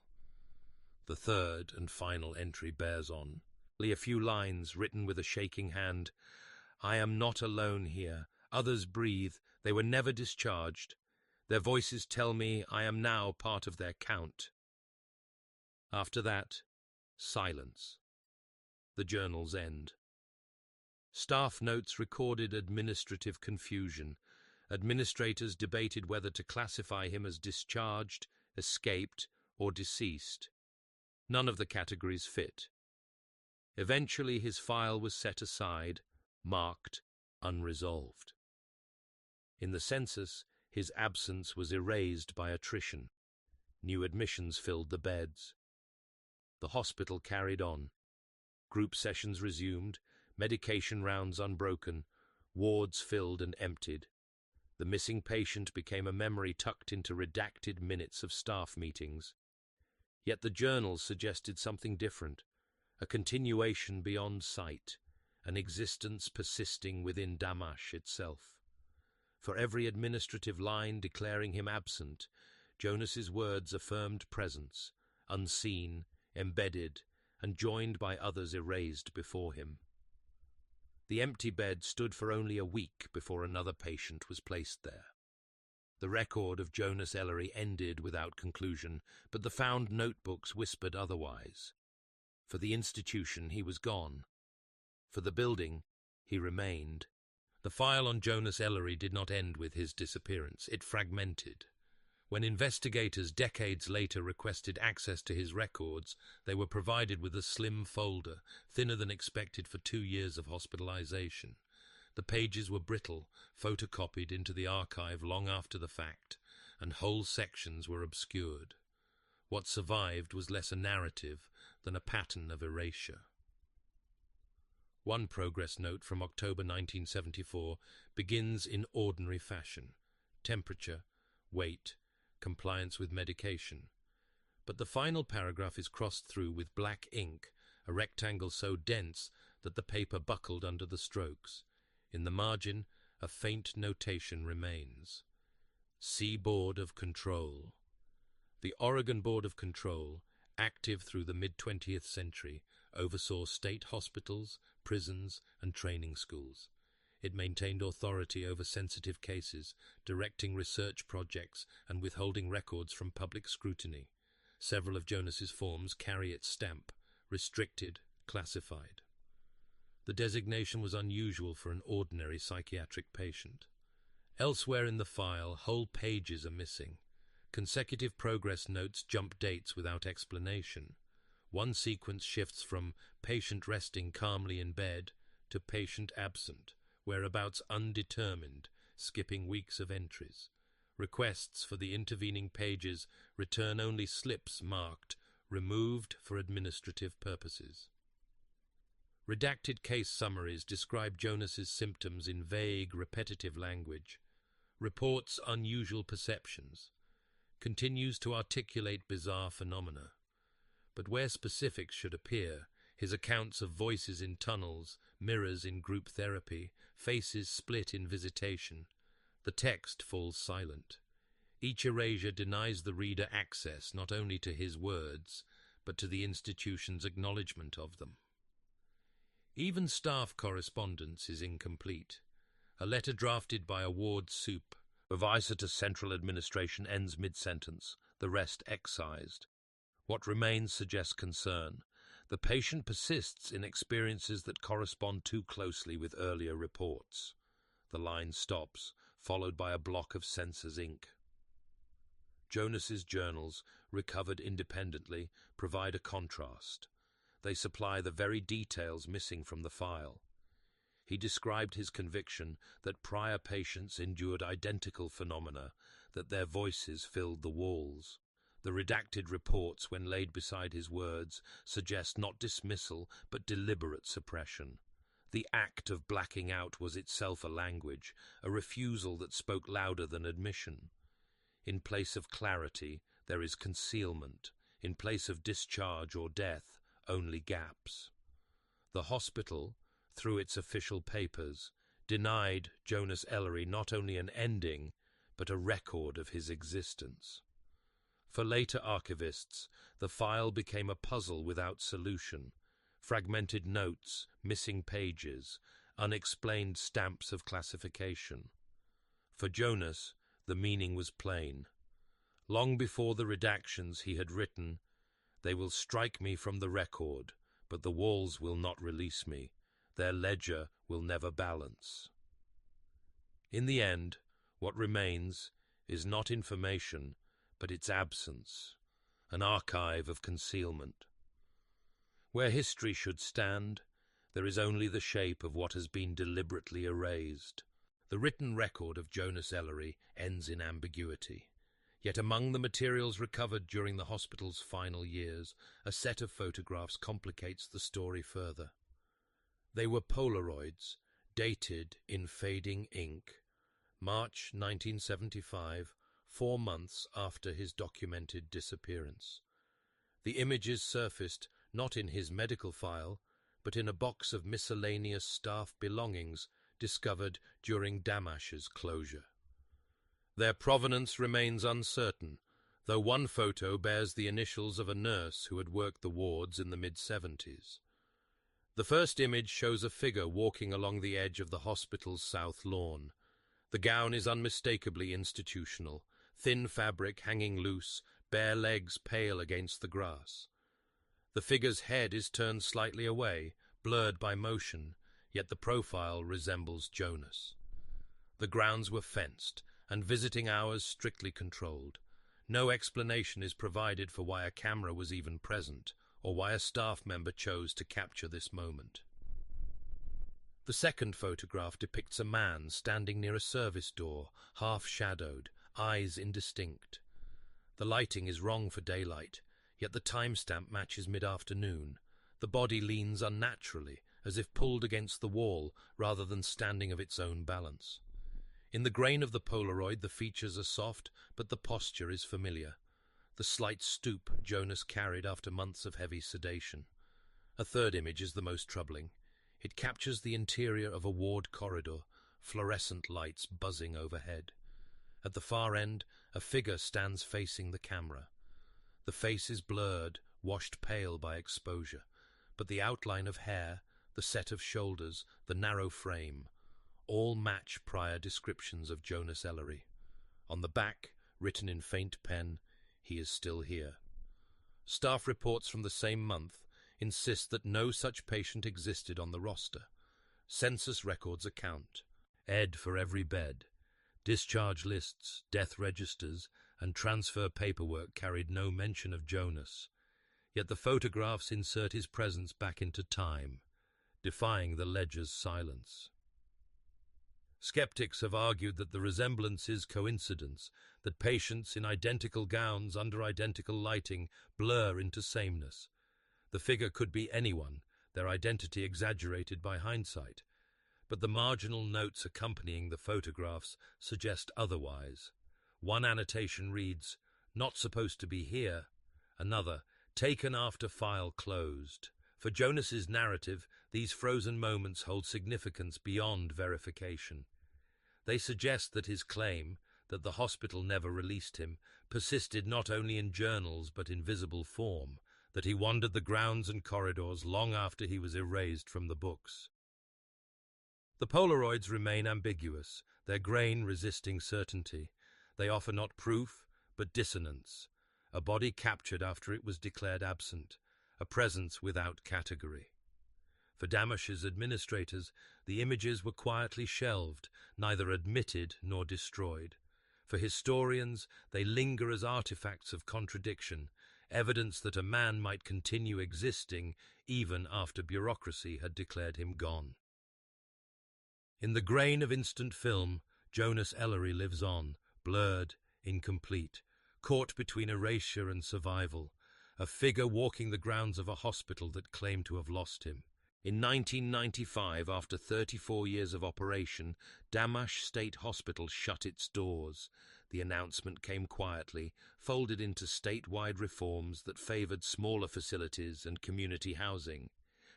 The third and final entry bears on. A few lines written with a shaking hand. "I am not alone here. Others breathe. They were never discharged. Their voices tell me I am now part of their count." After that, silence. The journal's end. Staff notes recorded administrative confusion. Administrators debated whether to classify him as discharged, escaped, or deceased. None of the categories fit. Eventually his file was set aside, marked unresolved. In the census, his absence was erased by attrition. New admissions filled the beds. The hospital carried on. Group sessions resumed, medication rounds unbroken, wards filled and emptied. The missing patient became a memory tucked into redacted minutes of staff meetings. Yet the journals suggested something different, a continuation beyond sight, an existence persisting within Damash itself. For every administrative line declaring him absent, Jonas's words affirmed presence, unseen, embedded, and joined by others erased before him. The empty bed stood for only a week before another patient was placed there. The record of Jonas Ellery ended without conclusion, but the found notebooks whispered otherwise. For the institution, he was gone. For the building, he remained. The file on Jonas Ellery did not end with his disappearance. It fragmented. When investigators decades later requested access to his records, they were provided with a slim folder, thinner than expected for 2 years of hospitalization. The pages were brittle, photocopied into the archive long after the fact, and whole sections were obscured. What survived was less a narrative than a pattern of erasure. One progress note from October 1974 begins in ordinary fashion: temperature, weight, compliance with medication. But the final paragraph is crossed through with black ink, a rectangle so dense that the paper buckled under the strokes. In the margin, a faint notation remains: See Board of Control. The Oregon Board of Control, active through the mid-20th century, oversaw state hospitals, prisons, and training schools. It maintained authority over sensitive cases, directing research projects and withholding records from public scrutiny. Several of Jonas's forms carry its stamp: restricted, classified. The designation was unusual for an ordinary psychiatric patient. Elsewhere in the file, whole pages are missing. Consecutive progress notes jump dates without explanation. One sequence shifts from patient resting calmly in bed to patient absent, whereabouts undetermined, skipping weeks of entries. Requests for the intervening pages return only slips marked removed for administrative purposes. Redacted case summaries describe Jonas's symptoms in vague, repetitive language. Reports unusual perceptions. Continues to articulate bizarre phenomena. But where specifics should appear, his accounts of voices in tunnels, mirrors in group therapy, faces split in visitation, the text falls silent. Each erasure denies the reader access not only to his words, but to the institution's acknowledgement of them. Even staff correspondence is incomplete. A letter drafted by a ward soup, advisor to central administration, ends mid-sentence, the rest excised. What remains suggests concern. The patient persists in experiences that correspond too closely with earlier reports. The line stops, followed by a block of censor's ink. Jonas's journals, recovered independently, provide a contrast. They supply the very details missing from the file. He described his conviction that prior patients endured identical phenomena, that their voices filled the walls. The redacted reports, when laid beside his words, suggest not dismissal but deliberate suppression. The act of blacking out was itself a language, a refusal that spoke louder than admission. In place of clarity, there is concealment. In place of discharge or death, only gaps. The hospital, through its official papers, denied Jonas Ellery not only an ending, but a record of his existence. For later archivists, the file became a puzzle without solution. Fragmented notes, missing pages, unexplained stamps of classification. For Jonas, the meaning was plain. Long before the redactions he had written, "They will strike me from the record, but the walls will not release me. Their ledger will never balance." In the end, what remains is not information, but its absence, an archive of concealment. Where history should stand, there is only the shape of what has been deliberately erased. The written record of Jonas Ellery ends in ambiguity. Yet among the materials recovered during the hospital's final years, a set of photographs complicates the story further. They were Polaroids, dated in fading ink, March 1975, 4 months after his documented disappearance. The images surfaced not in his medical file, but in a box of miscellaneous staff belongings discovered during Damash's closure. Their provenance remains uncertain, though one photo bears the initials of a nurse who had worked the wards in the mid-70s. The first image shows a figure walking along the edge of the hospital's south lawn. The gown is unmistakably institutional, thin fabric hanging loose, bare legs pale against the grass. The figure's head is turned slightly away, blurred by motion, yet the profile resembles Jonas. The grounds were fenced, and visiting hours strictly controlled. No explanation is provided for why a camera was even present, or why a staff member chose to capture this moment. The second photograph depicts a man standing near a service door, half-shadowed, eyes indistinct. The lighting is wrong for daylight, yet the timestamp matches mid-afternoon. The body leans unnaturally, as if pulled against the wall rather than standing of its own balance. In the grain of the Polaroid, the features are soft, but the posture is familiar. The slight stoop Jonas carried after months of heavy sedation. A third image is the most troubling. It captures the interior of a ward corridor, fluorescent lights buzzing overhead. At the far end, a figure stands facing the camera. The face is blurred, washed pale by exposure, but the outline of hair, the set of shoulders, the narrow frame, all match prior descriptions of Jonas Ellery. On the back, written in faint pen, "He is still here." Staff reports from the same month insist that no such patient existed on the roster. Census records account. Ed for every bed. Discharge lists, death registers, and transfer paperwork carried no mention of Jonas. Yet the photographs insert his presence back into time, defying the ledger's silence. Skeptics have argued that the resemblance is coincidence, that patients in identical gowns under identical lighting blur into sameness. The figure could be anyone, their identity exaggerated by hindsight, but the marginal notes accompanying the photographs suggest otherwise. One annotation reads, "Not supposed to be here." Another, "Taken after file closed." For Jonas's narrative, these frozen moments hold significance beyond verification. They suggest that his claim, that the hospital never released him, persisted not only in journals but in visible form, that he wandered the grounds and corridors long after he was erased from the books. The Polaroids remain ambiguous, their grain resisting certainty. They offer not proof, but dissonance, a body captured after it was declared absent, a presence without category. For Damash's administrators, the images were quietly shelved, neither admitted nor destroyed. For historians, they linger as artifacts of contradiction, evidence that a man might continue existing even after bureaucracy had declared him gone. In the grain of instant film, Jonas Ellery lives on, blurred, incomplete, caught between erasure and survival, a figure walking the grounds of a hospital that claimed to have lost him. In 1995, after 34 years of operation, Damash State Hospital shut its doors. The announcement came quietly, folded into statewide reforms that favored smaller facilities and community housing.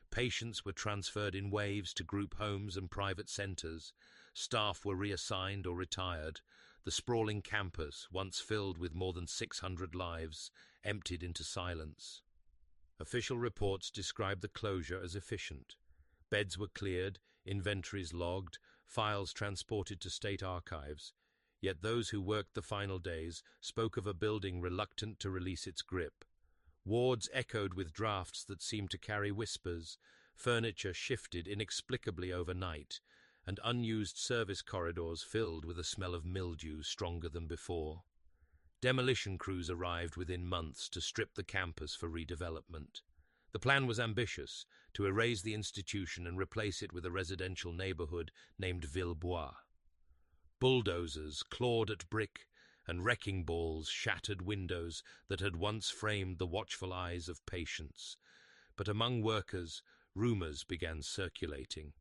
Patients were transferred in waves to group homes and private centers. Staff were reassigned or retired. The sprawling campus, once filled with more than 600 lives, emptied into silence. Official reports described the closure as efficient. Beds were cleared, inventories logged, files transported to state archives. Yet those who worked the final days spoke of a building reluctant to release its grip. Wards echoed with drafts that seemed to carry whispers, furniture shifted inexplicably overnight, and unused service corridors filled with a smell of mildew stronger than before. Demolition crews arrived within months to strip the campus for redevelopment. The plan was ambitious, to erase the institution and replace it with a residential neighborhood named Villebois. Bulldozers clawed at brick, and wrecking balls shattered windows that had once framed the watchful eyes of patients. But among workers, rumors began circulating.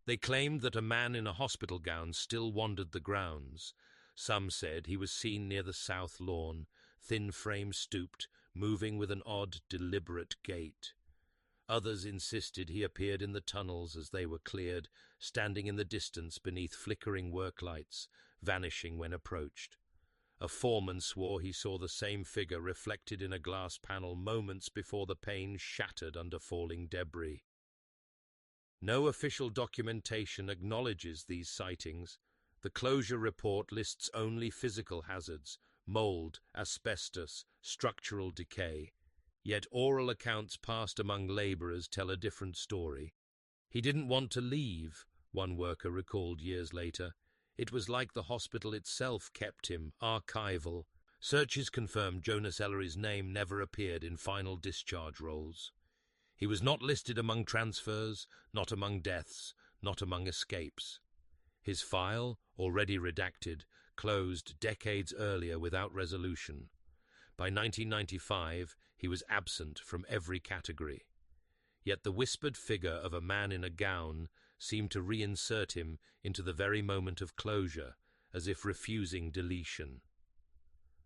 They claimed that a man in a hospital gown still wandered the grounds. Some said he was seen near the south lawn, thin frame stooped, moving with an odd, deliberate gait. Others insisted he appeared in the tunnels as they were cleared, standing in the distance beneath flickering work lights, vanishing when approached. A foreman swore he saw the same figure reflected in a glass panel moments before the pane shattered under falling debris. No official documentation acknowledges these sightings. The closure report lists only physical hazards, mold, asbestos, structural decay. Yet oral accounts passed among laborers tell a different story. He didn't want to leave, one worker recalled years later. It was like the hospital itself kept him, archival. Searches confirmed Jonas Ellery's name never appeared in final discharge rolls. He was not listed among transfers, not among deaths, not among escapes. His file, already redacted, closed decades earlier without resolution. By 1995, he was absent from every category. Yet the whispered figure of a man in a gown seemed to reinsert him into the very moment of closure, as if refusing deletion.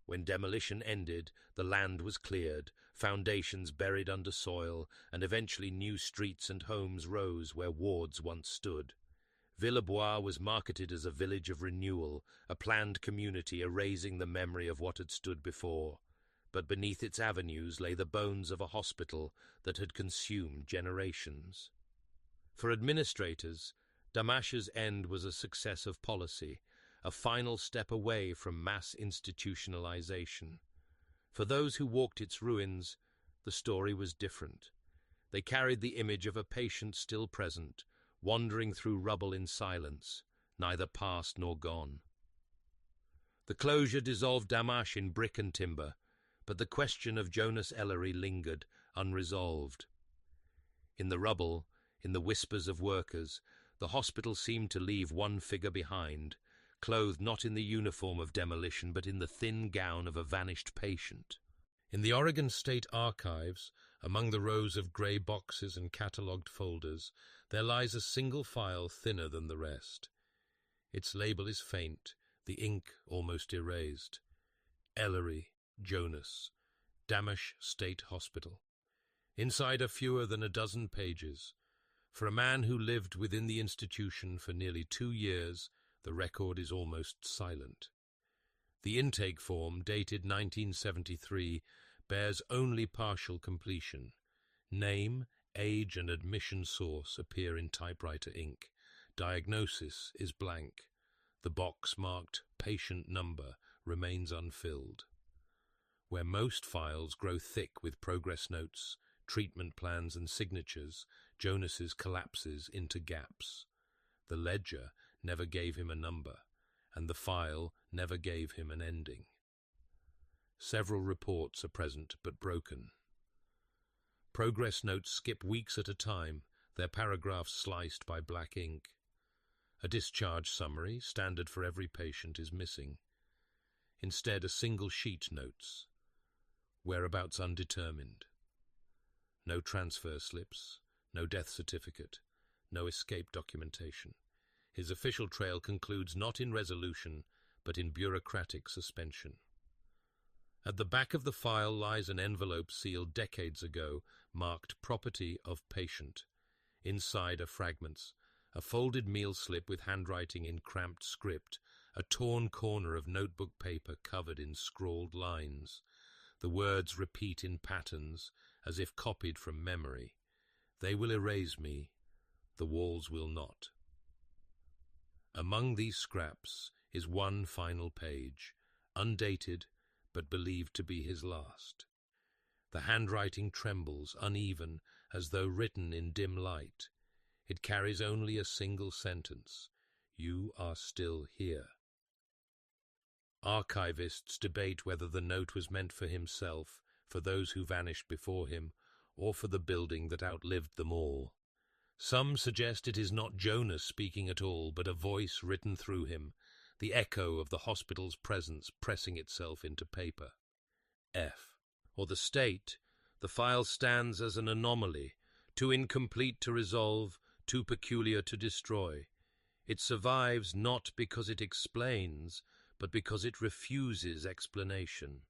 When demolition ended, the land was cleared, foundations buried under soil, and eventually new streets and homes rose where wards once stood. Villebois was marketed as a village of renewal, a planned community erasing the memory of what had stood before. But beneath its avenues lay the bones of a hospital that had consumed generations. For administrators, Damash's end was a success of policy, a final step away from mass institutionalization. For those who walked its ruins, the story was different. They carried the image of a patient still present, wandering through rubble in silence, neither past nor gone. The closure dissolved Damash in brick and timber, but the question of Jonas Ellery lingered, unresolved. In the rubble, in the whispers of workers, the hospital seemed to leave one figure behind, clothed not in the uniform of demolition but in the thin gown of a vanished patient. In the Oregon State Archives, among the rows of grey boxes and catalogued folders, there lies a single file thinner than the rest. Its label is faint, the ink almost erased. Ellery, Jonas, Damash State Hospital. Inside are fewer than a dozen pages. For a man who lived within the institution for nearly 2 years, the record is almost silent. The intake form, dated 1973, bears only partial completion. Name, age and admission source appear in typewriter ink. Diagnosis is blank. The box marked patient number remains unfilled. Where most files grow thick with progress notes, treatment plans and signatures, Jonas's collapses into gaps. The ledger never gave him a number, and the file never gave him an ending. Several reports are present but broken. Progress notes skip weeks at a time, their paragraphs sliced by black ink. A discharge summary, standard for every patient, is missing. Instead, a single sheet notes. Whereabouts undetermined. No transfer slips, no death certificate, no escape documentation. His official trail concludes not in resolution, but in bureaucratic suspension. At the back of the file lies an envelope sealed decades ago, marked "Property of Patient." Inside are fragments, a folded meal slip with handwriting in cramped script, a torn corner of notebook paper covered in scrawled lines. The words repeat in patterns, as if copied from memory. "They will erase me, the walls will not." Among these scraps is one final page, undated but believed to be his last. The handwriting trembles, uneven, as though written in dim light. It carries only a single sentence: "You are still here." Archivists debate whether the note was meant for himself, for those who vanished before him, or for the building that outlived them all. Some suggest it is not Jonas speaking at all, but a voice written through him, the echo of the hospital's presence pressing itself into paper. F. Or the state, the file stands as an anomaly, too incomplete to resolve, too peculiar to destroy. It survives not because it explains, but because it refuses explanation.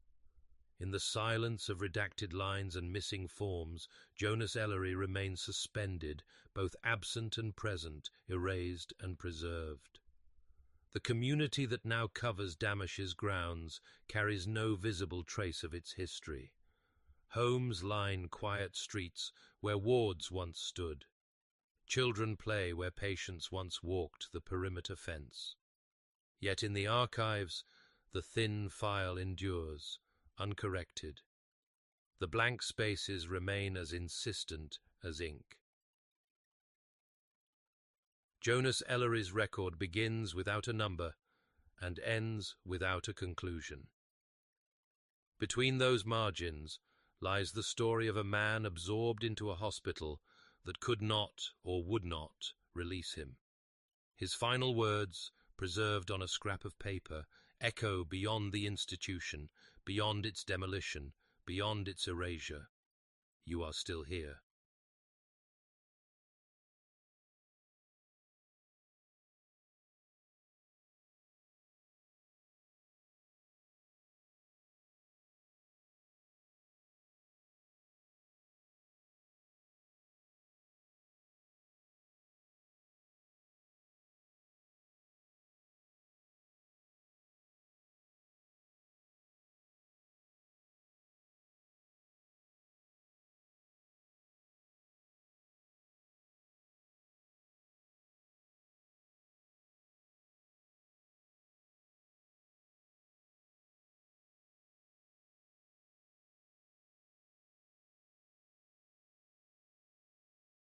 In the silence of redacted lines and missing forms, Jonas Ellery remains suspended, both absent and present, erased and preserved. The community that now covers Damash's grounds carries no visible trace of its history. Homes line quiet streets where wards once stood. Children play where patients once walked the perimeter fence. Yet in the archives, the thin file endures, uncorrected. The blank spaces remain as insistent as ink. Jonas Ellery's record begins without a number and ends without a conclusion. Between those margins lies the story of a man absorbed into a hospital that could not or would not release him. His final words, preserved on a scrap of paper, echo beyond the institution, beyond its demolition, beyond its erasure. "You are still here."